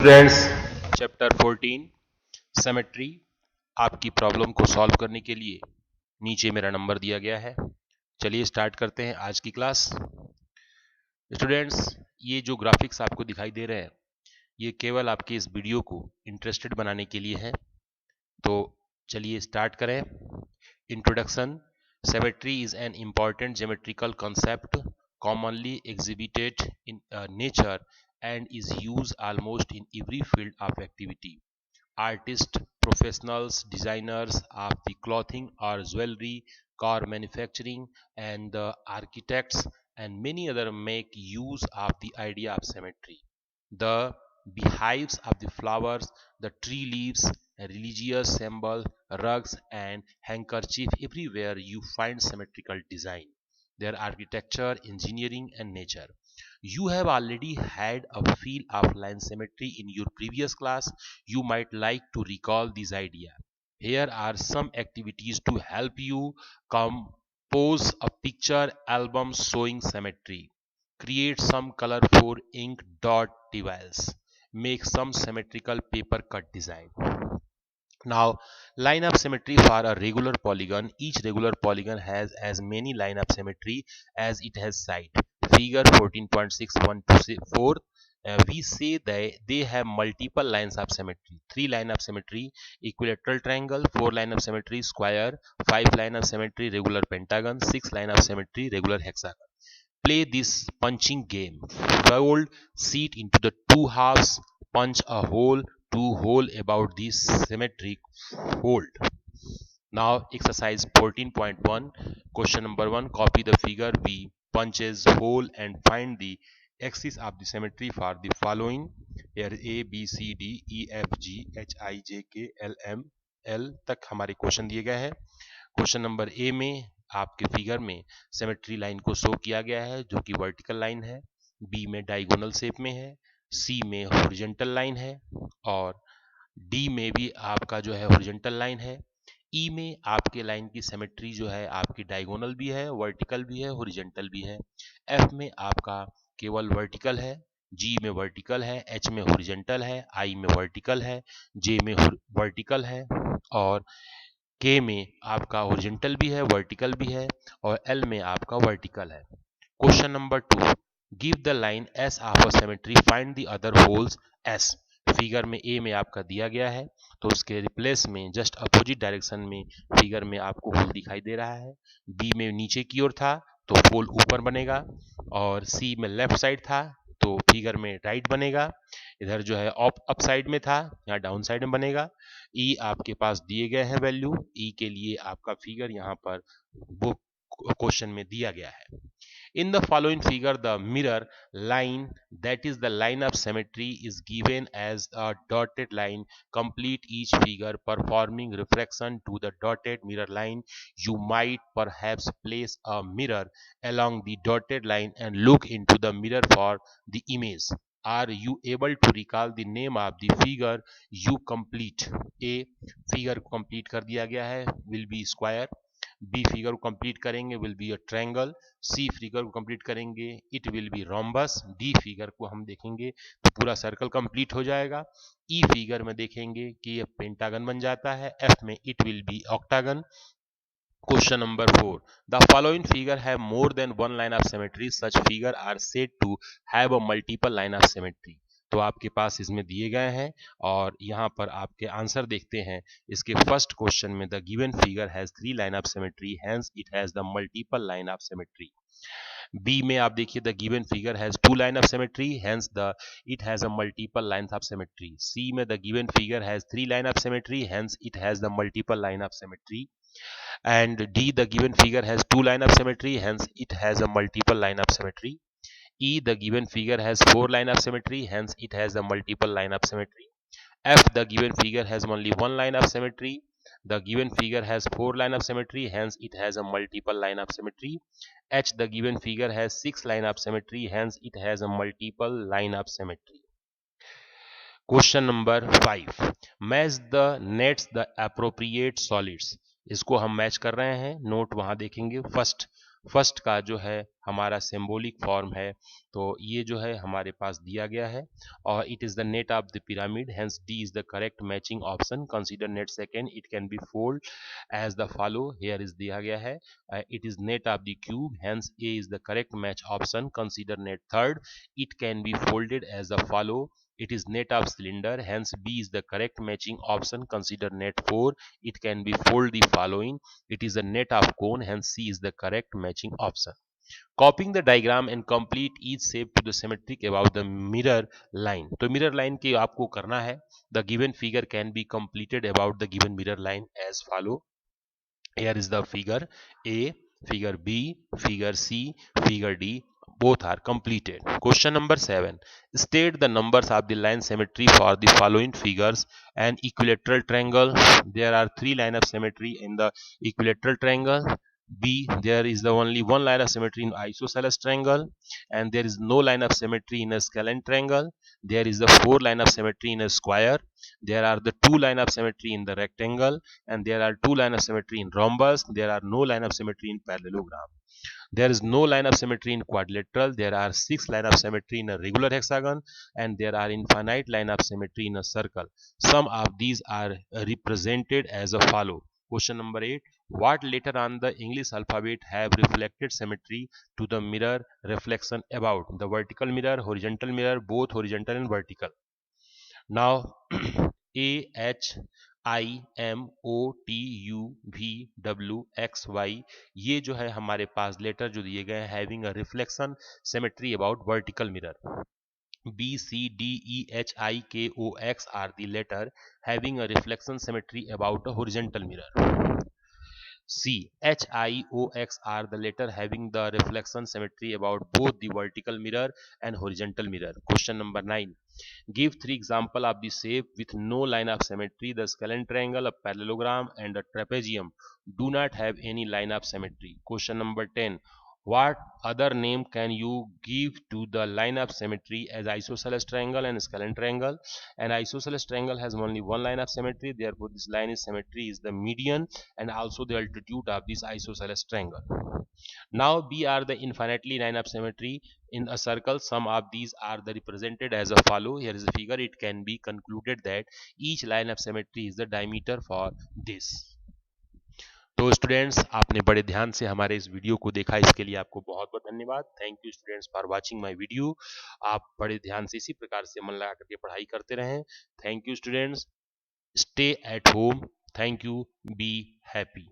Friends, chapter 14 symmetry. आपकी problem को solve करने के लिए नीचे मेरा नंबर दिया गया है। चलिए स्टार्ट करते हैं आज की क्लास। स्टूडेंट्स, ये जो ग्राफिक्स आपको दिखाई दे रहे हैं ये केवल आपके इस वीडियो को इंटरेस्टेड बनाने के लिए है। तो चलिए स्टार्ट करें। Introduction. Symmetry is an important geometrical concept commonly exhibited in nature and is used almost in every field of activity. Artists, professionals, designers of the clothing or jewelry, car manufacturing, and the architects and many other make use of the idea of symmetry. The beehives of the flowers, the tree leaves, religious symbol, rugs, and handkerchief, everywhere you find symmetrical design. Their architecture, engineering, and nature. You have already had a feel of line symmetry in your previous class. You might like to recall this idea. Here are some activities to help you compose a picture album showing symmetry. Create some colorful ink dot device. Make some symmetrical paper cut design. Now, line of symmetry for a regular polygon. Each regular polygon has as many line of symmetry as it has side. Figure 14.6124. We say they have multiple lines of symmetry. 3 line of symmetry equilateral triangle, 4 line of symmetry square, 5 line of symmetry regular pentagon, 6 line of symmetry regular hexagon. Play this punching game. Fold sheet into the two halves. Punch a hole to hole about the symmetric fold. Now exercise 14.1. Question number 1. Copy the figure B. Punches hole and find the axis of the symmetry for the following. Here A, B, C, D, E, F, G, H, I, J, K, L, M, L तक हमारे question दिए गए हैं। Question number A में आपके figure में symmetry line को show किया गया है जो कि वर्टिकल लाइन है। बी में डायगोनल शेप में है। सी में हॉरिजॉन्टल लाइन है और डी में भी आपका जो है हॉरिजॉन्टल लाइन है। ई में आपके लाइन की सिमेट्री जो है आपकी डायगोनल भी है, वर्टिकल भी है, हॉरिजॉन्टल भी है। एफ में आपका केवल वर्टिकल है। जी में वर्टिकल है। एच में हॉरिजॉन्टल है। आई में वर्टिकल है। जे में वर्टिकल है और के में आपका हॉरिजॉन्टल भी है, वर्टिकल भी है और एल में आपका वर्टिकल है। Question number 2। Give the line S of a symmetry, find the other holes S. Figure में ए में आपका दिया गया है तो उसके रिप्लेस में जस्ट अपोजिट डायरेक्शन में फिगर में आपको होल दिखाई दे रहा है। बी में नीचे की ओर था तो होल ऊपर बनेगा और सी में लेफ्ट साइड था तो फिगर में राइट बनेगा। इधर जो है अप साइड में था, यहाँ डाउन साइड में बनेगा। ई आपके पास दिए गए हैं वैल्यू। ई के लिए आपका फिगर यहाँ पर वो क्वेश्चन में दिया गया है। In the following figure, the mirror line, that is the line of symmetry, is given as a dotted line. Complete each figure performing reflection to the dotted mirror line. You might perhaps place a mirror along the dotted line and look into the mirror for the image. Are you able to recall the name of the figure you complete? A figure को complete कर दिया गया है, will be square. B figure को complete करेंगे will be a triangle. C figure को complete करेंगे it will be rhombus. D figure को हम देखेंगे तो पूरा सर्कल कंप्लीट हो जाएगा। ई फिगर में देखेंगे कि ये पेंटागन बन जाता है। एफ में it will B octagon. Question number 4. The following figure have more than one line of symmetry. Such figure are said to have a multiple line of symmetry. तो आपके पास इसमें दिए गए हैं और यहाँ पर आपके आंसर देखते हैं। इसके फर्स्ट क्वेश्चन में the given figure has 3 line of symmetry, hence it has the multiple line of symmetry. B में आप देखिए the given figure has 2 line of symmetry, hence the it has a multiple line of symmetry. C में the given figure has 3 line of symmetry, hence it has the multiple line of symmetry. And D, the given figure has 2 line of symmetry, hence it has a multiple line of symmetry. E, the given figure has 4 line of symmetry, hence it has a multiple line of symmetry. F, the given figure has only 1 line of symmetry. The given figure has 4 line of symmetry, hence it has a multiple line of symmetry. H, the given figure has 6 line of symmetry, hence it has a multiple line of symmetry. Question number 5। Match the nets the appropriate solids. इसको हम match कर रहे हैं, note वहां देखेंगे। First first का जो है हमारा सिंबॉलिक फॉर्म है, तो ये जो है हमारे पास दिया गया है और it is the net of the pyramid, hence D is the correct matching option. Consider net second, it can be fold as the follow, here is दिया गया है it is net of the cube, hence A is the correct match option. Consider net third, it can be folded as the follow, it is net of cylinder, hence B is the correct matching option. Consider net 4, it can be fold the following, it is a net of cone, hence C is the correct matching option. Copying the diagram and complete each shape to the symmetric above the mirror line, तो mirror line के आपको करना है, the given figure can be completed about the given mirror line as follow, here is the figure A, figure B, figure C, figure D. Both are completed. Question number 7. State the numbers of the line symmetry for the following figures. An equilateral triangle. There are 3 lines of symmetry in the equilateral triangle. B. There is the only one line of symmetry in isosceles triangle, and there is no line of symmetry in a scalene triangle. There is the 4 line of symmetry in a square. There are the 2 line of symmetry in the rectangle, and there are 2 line of symmetry in rhombus. There are no line of symmetry in parallelogram. There is no line of symmetry in quadrilateral. There are 6 line of symmetry in a regular hexagon, and there are infinite line of symmetry in a circle. Some of these are represented as a follow. Question number 8. What letter on the English alphabet have reflected symmetry to the mirror reflection about? The vertical mirror, horizontal mirror, both horizontal and vertical. Now A, H, I, M, O, T, U, V, W, X, Y, ये जो है हमारे पास letter जो दिए गए हैं having a reflection symmetry about vertical mirror. B, C, D, E, H, I, K, O, X are the letter having a reflection symmetry about a horizontal mirror. C, H, I, O, X are the letter having the reflection symmetry about both the vertical mirror and horizontal mirror. Question number 9. Give 3 example of the shape with no line of symmetry. The scalene triangle, a parallelogram, and a trapezium do not have any line of symmetry. Question number 10. What other name can you give to the line of symmetry as isosceles triangle and scalene triangle? An isosceles triangle has only one line of symmetry, therefore this line is symmetry is the median and also the altitude of this isosceles triangle. Now B are the infinitely line of symmetry in a circle. Some of these are the represented as a follow. Here is a figure. It can be concluded that each line of symmetry is the diameter for this. तो students आपने बड़े ध्यान से हमारे इस video को देखा, इसके लिए आपको बहुत बहुत धन्यवाद. Thank you students for watching my video. आप बड़े ध्यान से इसी प्रकार से मन लगा करके पढ़ाई करते रहें. Thank you students. Stay at home. Thank you. Be happy.